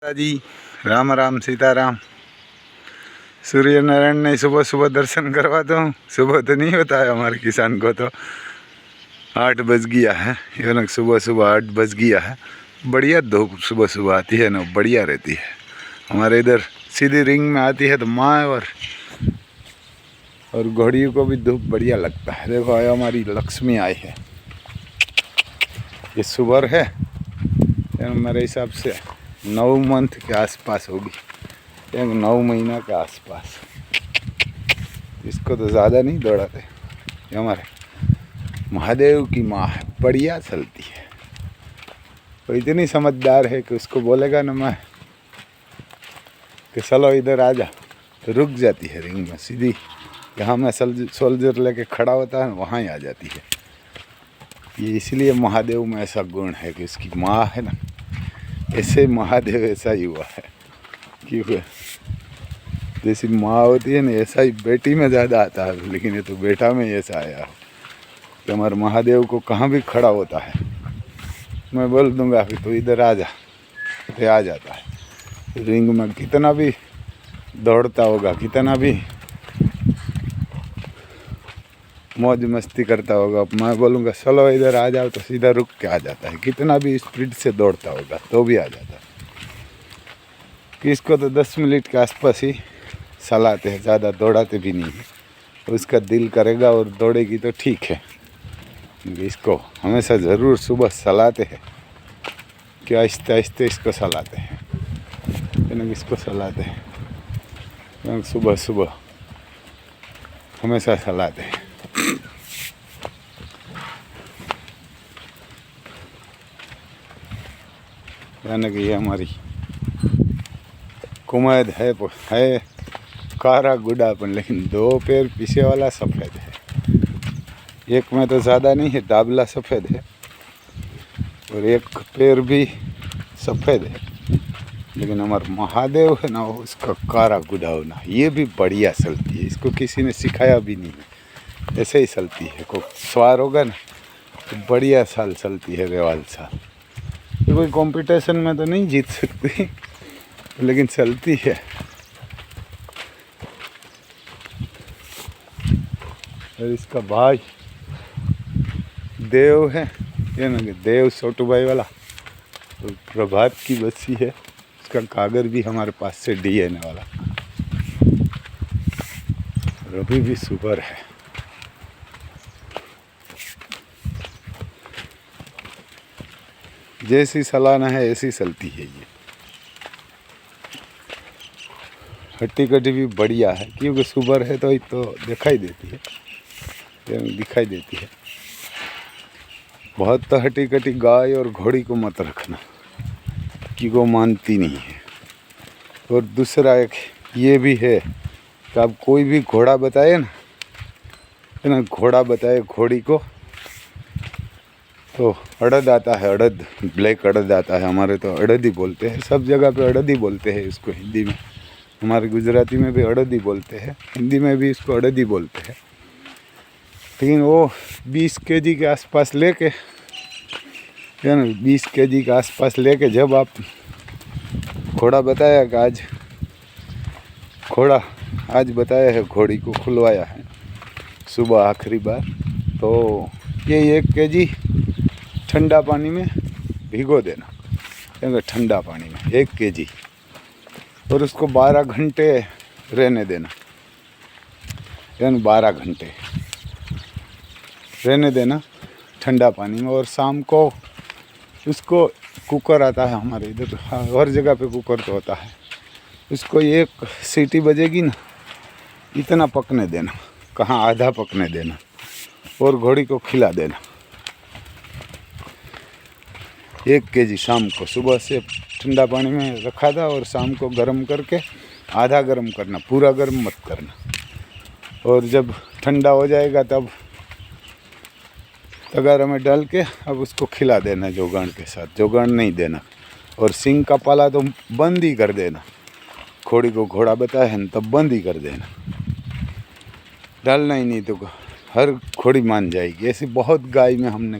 जी राम राम सीताराम। सूर्य नारायण ने सुबह सुबह दर्शन करवा दो। सुबह तो नहीं होता है हमारे किसान को, तो 8 बज गया है। ये सुबह सुबह 8 बज गया है। बढ़िया धूप सुबह सुबह आती है ना, बढ़िया रहती है। हमारे इधर सीधी रिंग में आती है तो माँ और घोड़ियों को भी धूप बढ़िया लगता है। देखो आया हमारी लक्ष्मी आई है। ये सुबह है, मेरे हिसाब से 9 मंथ के आसपास होगी, 9 महीना के आसपास। इसको तो ज़्यादा नहीं दौड़ाते। ये हमारे महादेव की माँ है, बढ़िया चलती है। तो इतनी समझदार है कि उसको बोलेगा ना मैं कि चलो इधर आ जा, तो रुक जाती है रिंग में सीधी। जहाँ मैं सोल्जर लेके खड़ा होता है वहाँ ही आ जाती है। ये इसलिए महादेव में ऐसा गुण है कि उसकी माँ है ना, ऐसे महादेव ऐसा ही हुआ है। क्योंकि जैसी माँ होती है ना, ऐसा ही बेटी में ज़्यादा आता है, लेकिन ये तो बेटा में ऐसा आया कि हमारे महादेव को कहाँ भी खड़ा होता है, मैं बोल दूंगा कि तू इधर आ जा, तो आ जाता है। रिंग में कितना भी दौड़ता होगा, कितना भी मौज मस्ती करता होगा, मैं बोलूँगा चलो इधर आ जाओ तो सीधा रुक के आ जाता है। कितना भी स्पीड से दौड़ता होगा तो भी आ जाता है। इसको तो 10 मिनट के आसपास ही चलाते हैं, ज़्यादा दौड़ाते भी नहीं है। उसका दिल करेगा और दौड़ेगी तो ठीक है। इसको हमेशा ज़रूर सुबह चलाते हैं कि आहिस्ते आहिस्ते इसको चलाते हैं, इसको चलाते हैं सुबह सुबह, हमेशा चलाते हैं। यानी कि ये हमारी कुमैद है कारा गुडापन, लेकिन 2 पैर पीछे वाला सफ़ेद है। एक में तो ज़्यादा नहीं है, दाबला सफ़ेद है, और एक पैर भी सफ़ेद है। लेकिन हमारा महादेव है ना, उसका कारा गुडा होना, ये भी बढ़िया चलती है। इसको किसी ने सिखाया भी नहीं है, ऐसे ही चलती है। को सवार होगा ना तो बढ़िया साल चलती है, रेवाल साल। ये कोई कंपटीशन में तो नहीं जीत सकती, लेकिन चलती है। और इसका भाई देव है, ये ना कि देव छोटू भाई वाला, तो प्रभात की बच्ची है। इसका कागर भी हमारे पास से DNA वाला। और अभी भी सुपर है। जैसी सलाना है ऐसी चलती है। ये हट्टी कट्टी भी बढ़िया है, क्योंकि सुबह है तो दिखाई देती है, दिखाई देती है। बहुत तो हट्टी कट्टी गाय और घोड़ी को मत रखना, कि वो मानती नहीं है। और दूसरा एक ये भी है कि आप कोई भी घोड़ा बताए ना, है ना, घोड़ा बताए घोड़ी को, तो अड़द आता है, अड़द, ब्लैक अड़द आता है। हमारे तो अड़द ही बोलते हैं, सब जगह पे अड़द ही बोलते हैं इसको। हिंदी में, हमारे गुजराती में भी अड़द ही बोलते हैं, हिंदी में भी इसको अड़द ही बोलते हैं। लेकिन वो 20 kg के आसपास लेके, है ना, 20 kg के आसपास लेके जब आप घोड़ा बताया कि आज घोड़ा आज बताया है, घोड़ी को खुलवाया है सुबह आखिरी बार, तो ये 1 kg ठंडा पानी में भिगो देना, क्योंकि ठंडा पानी में 1 kg, और उसको 12 घंटे रहने देना, यानी 12 घंटे रहने देना ठंडा पानी में। और शाम को उसको कुकर आता है हमारे इधर, हर जगह पे कुकर तो होता है, उसको 1 सीटी बजेगी ना, इतना पकने देना, कहाँ आधा पकने देना, और घोड़ी को खिला देना। 1 kg शाम को, सुबह से ठंडा पानी में रखा था, और शाम को गर्म करके आधा गर्म करना, पूरा गर्म मत करना। और जब ठंडा हो जाएगा तब तगारा में डाल के अब उसको खिला देना जोगान के साथ, जोगान नहीं देना। और सिंग का पाला तो बंद ही कर देना, घोड़ी को घोड़ा बताया है तब बंद ही कर देना, डालना ही नहीं, तो हर घोड़ी मान जाएगी। ऐसी बहुत गाय में हमने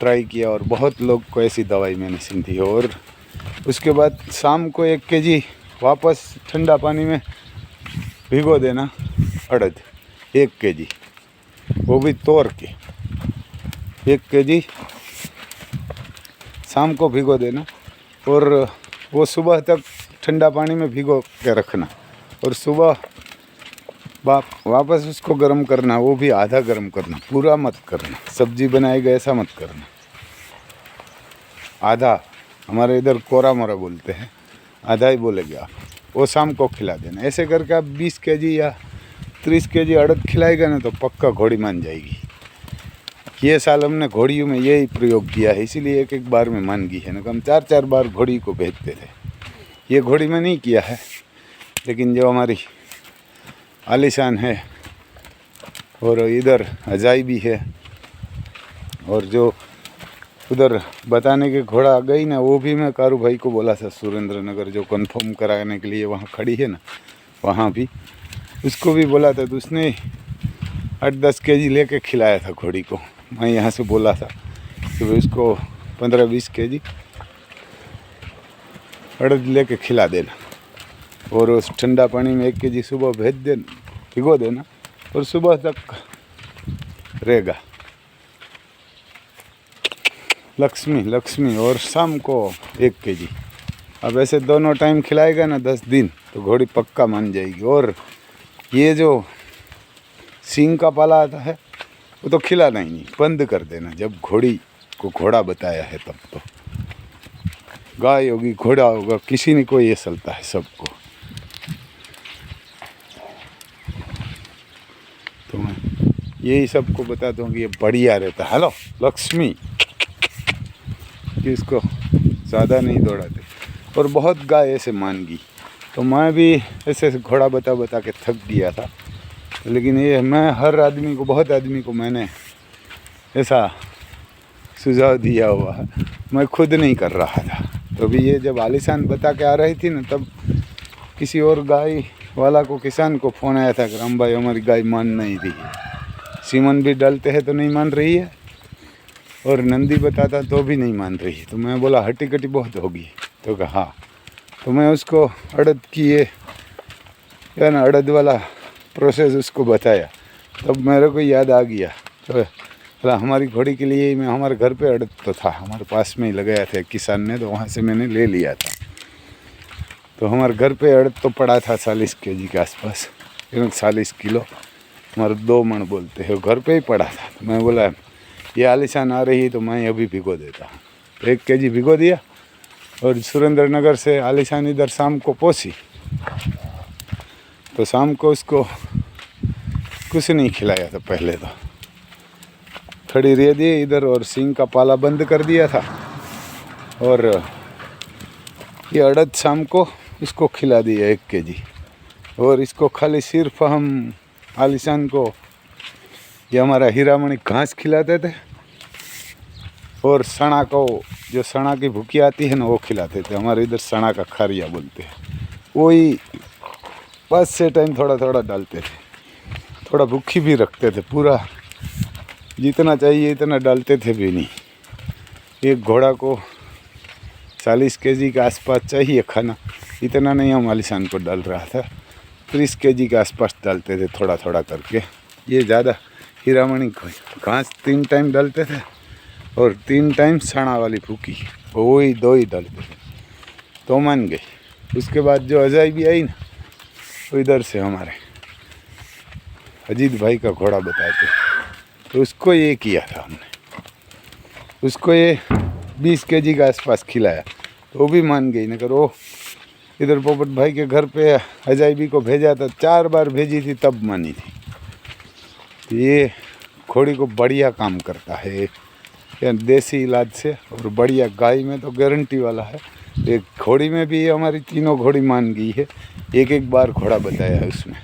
ट्राई किया, और बहुत लोग को ऐसी दवाई मैंने सुनी थी। और उसके बाद शाम को 1 kg वापस ठंडा पानी में भिगो देना अड़द, 1 kg, वो भी तोड़ के 1 kg शाम को भिगो देना और वो सुबह तक ठंडा पानी में भिगो के रखना और सुबह वापस उसको गर्म करना, वो भी आधा गर्म करना, पूरा मत करना। सब्जी बनाएगा ऐसा मत करना, आधा, हमारे इधर कोरा मोरा बोलते हैं, आधा ही बोलेंगे आप। वो शाम को खिला देना। ऐसे करके आप 20 kg या 30 kg अड़द खिलाएगा ना तो पक्का घोड़ी मान जाएगी। ये साल हमने घोड़ियों में यही प्रयोग किया है, इसीलिए एक बार में मान गई है, ना हम 4 बार घोड़ी को भेजते थे। ये घोड़ी में नहीं किया है, लेकिन जो हमारी आलीशान है और इधर अजाई भी है और जो उधर बताने के घोड़ा गई ना, वो भी मैं कारू भाई को बोला था, सुरेंद्र नगर जो कंफर्म कराने के लिए वहाँ खड़ी है ना, वहाँ भी उसको भी बोला था। तो उसने 8-10 kg लेके खिलाया था घोड़ी को। मैं यहाँ से बोला था कि भाई उसको 15-20 kg अड़द लेके खिला देना और उस ठंडा पानी में 1 kg सुबह भेज देना, भिगो देना और सुबह तक रहेगा। लक्ष्मी और शाम को 1 kg। अब ऐसे दोनों टाइम खिलाएगा ना 10 दिन तो घोड़ी पक्का मान जाएगी। और ये जो सींग का पाला आता है वो तो खिलाना ही नहीं, बंद कर देना। जब घोड़ी को घोड़ा बताया है तब तो गाय होगी, घोड़ा होगा, किसी ने को ये चलता है सबको। तो मैं यही सबको बताता हूँ कि ये बढ़िया रहता है। हेलो लक्ष्मी, कि इसको ज़्यादा नहीं दौड़ाते। और बहुत गाय ऐसे मान गई, तो मैं भी ऐसे घोड़ा बता के थक गया था। लेकिन ये मैं हर आदमी को, बहुत आदमी को मैंने ऐसा सुझाव दिया हुआ है, मैं खुद नहीं कर रहा था। तो भी ये जब आलीशान बता के आ रही थी ना, तब किसी और गाय वाला को, किसान को फ़ोन आया था कि राम भाई हमारी गाय मान नहीं रही है, सीमन भी डालते हैं तो नहीं मान रही है और नंदी बताता तो भी नहीं मान रही है। तो मैं बोला हट्टी कट्टी बहुत होगी। तो कहा हाँ। तो मैं उसको अड़द की ये या ना अड़द वाला प्रोसेस उसको बताया, तब मेरे को याद आ गया। तो हमारी घोड़ी के लिए मैं, हमारे घर पे अड़द तो था, हमारे पास में ही लगाया था किसान ने, तो वहाँ से मैंने ले लिया था। तो हमारे घर पे अड़द तो पड़ा था 40 kg के आसपास, 40 किलो, हमारे 2 मन बोलते हैं, घर पे ही पड़ा था। तो मैं बोला ये आलीशान आ रही तो मैं अभी भिगो देता हूँ। तो 1 kg भिगो दिया और सुरेंद्र नगर से आलीशान इधर शाम को पहुँची। तो शाम को उसको कुछ नहीं खिलाया था, पहले तो खड़ी रह दी इधर और सींग का पाला बंद कर दिया था। और ये अड़द शाम को इसको खिला दिया 1 kg। और इसको खाली सिर्फ हम आलीशान को, ये हमारा हीरामणि घास खिलाते थे और सणा को, जो सणा की भूकी आती है ना, वो खिलाते थे। हमारे इधर सणा का खारिया बोलते हैं। वही बस से टाइम थोड़ा थोड़ा डालते थे, थोड़ा भूखी भी रखते थे, पूरा जितना चाहिए इतना डालते थे भी नहीं। एक घोड़ा को 40 kg के आसपास चाहिए खाना, इतना नहीं हम आलीशान को डाल रहा था, 30 kg के आसपास डालते थे थोड़ा थोड़ा करके। ये ज़्यादा हीरामणि घास 3 टाइम डालते थे और 3 टाइम सणा वाली फूकी, वही 2 ही डालते थे, तो मान गई। उसके बाद जो अजाई भी आई ना, तो इधर से हमारे अजीत भाई का घोड़ा बताते, तो उसको ये किया था हमने, उसको ये 20 kg के आसपास खिलाया, तो वो भी मान गई। नगर वो इधर पोपट भाई के घर पे अजाइबी को भेजा था, 4 बार भेजी थी तब मानी थी। तो ये घोड़ी को बढ़िया काम करता है, या देसी इलाज से, और बढ़िया गाय में तो गारंटी वाला है। एक घोड़ी में भी हमारी तीनों घोड़ी मान गई है, एक बार घोड़ा बताया है उसमें।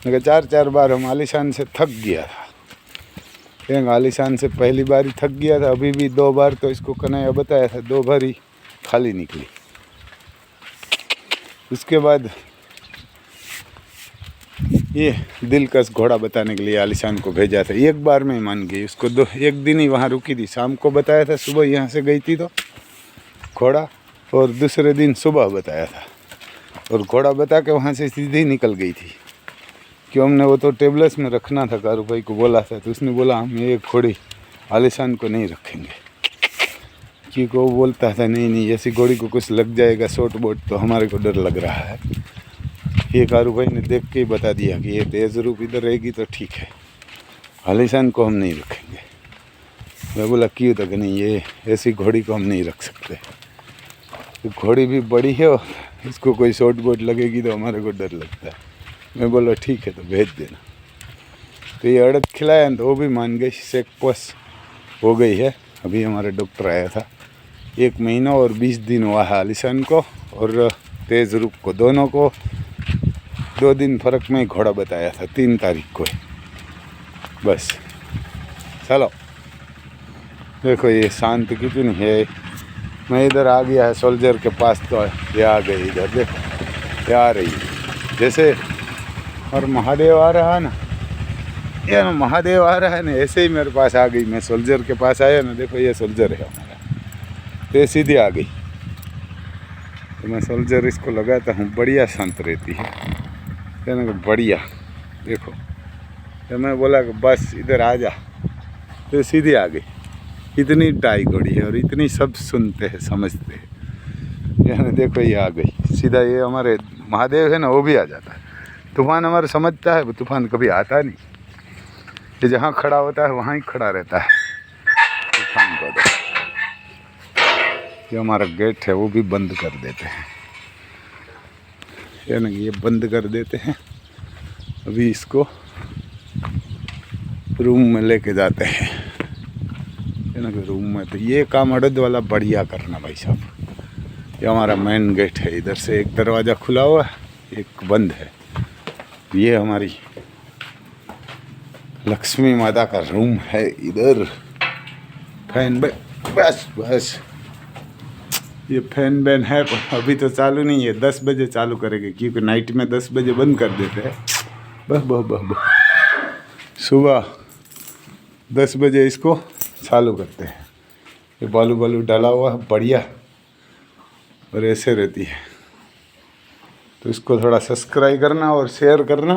मगर 4 बार हम आलीशान से थक गया था, आलीशान से पहली बार ही थक गया था। अभी भी 2 बार तो इसको कन्हैया बताया था, 2 बार ही खाली निकली। उसके बाद ये दिलकश घोड़ा बताने के लिए आलीशान को भेजा था, 1 बार में मान गई। उसको 1 दिन ही वहाँ रुकी थी, शाम को बताया था, सुबह यहाँ से गई थी तो घोड़ा और दूसरे दिन सुबह बताया था, और घोड़ा बता के वहाँ से सीधी निकल गई थी। क्यों हमने वो तो टेबलेट्स में रखना था, कारू भाई को बोला था, तो उसने बोला हम ये घोड़ी आलिशान को नहीं रखेंगे, क्योंकि वो बोलता था नहीं ऐसी घोड़ी को कुछ लग जाएगा शॉर्ट बोट तो हमारे को डर लग रहा है। ये कारू भाई ने देख के ही बता दिया कि ये तेज़ रूप इधर रहेगी तो ठीक है, आलिशान को हम नहीं रखेंगे। मैं बोला क्यों? तक नहीं, ये ऐसी घोड़ी को हम नहीं रख सकते, तो घोड़ी भी बड़ी है और इसको कोई शॉर्ट बोट लगेगी तो हमारे को डर लगता है। मैं बोला ठीक है तो भेज देना। तो ये अड़द खिलाया तो वो भी मान गई, सेक पोस हो गई है। अभी हमारे डॉक्टर आया था, 1 महीना और 20 दिन हुआ है आलिशान को और तेज़ रूप को, दोनों को 2 दिन फ़र्क में घोड़ा बताया था, 3 तारीख को। बस चलो देखो ये शांत कितनी है। मैं इधर आ गया है सोल्जर के पास, तो ये आ गई इधर, देखो ये आ रही है जैसे, और महादेव आ रहा है ना, ये ना महादेव आ रहा है ना, ऐसे ही मेरे पास आ गई। मैं सोल्जर के पास आया ना, देखो ये सोल्जर है हमारा, तो ये सीधी आ गई। तो मैं सोल्जर इसको लगाता हूँ, बढ़िया शांत रहती है ना, बढ़िया। देखो तो मैं बोला कि बस इधर आ जा, तो सीधी आ गई। इतनी टाई घोड़ी है और इतनी सब सुनते हैं समझते हैं, यानी देखो ये आ गई सीधा। ये हमारे महादेव है ना, वो भी आ जाता है। तूफान हमारा समझता है, तूफान कभी आता नहीं, ये जहाँ खड़ा होता है वहाँ ही खड़ा रहता है तूफान को। ये हमारा गेट है वो भी बंद कर देते हैं, यानी ये बंद कर देते हैं। अभी इसको रूम में लेके जाते हैं, यानी कि रूम में। तो ये काम अड़द वाला बढ़िया करना भाई साहब। ये हमारा मेन गेट है, इधर से एक दरवाज़ा खुला हुआ है, एक बंद है। ये हमारी लक्ष्मी माता का रूम है इधर। फैन बस बस ये फैन बैन है, पर अभी तो चालू नहीं है, 10 बजे चालू करेंगे, क्योंकि नाइट में 10 बजे बंद कर देते हैं। बस बस बस बस सुबह 10 बजे इसको चालू करते हैं। ये बालू बालू डाला हुआ है बढ़िया, और ऐसे रहती है। तो इसको थोड़ा सब्सक्राइब करना और शेयर करना,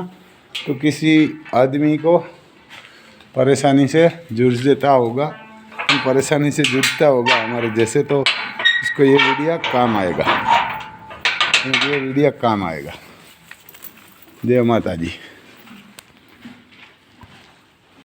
तो किसी आदमी को परेशानी से जूझता होगा, परेशानी से जूझता होगा हमारे जैसे, तो इसको ये वीडियो काम आएगा, ये वीडियो काम आएगा। जय माता जी।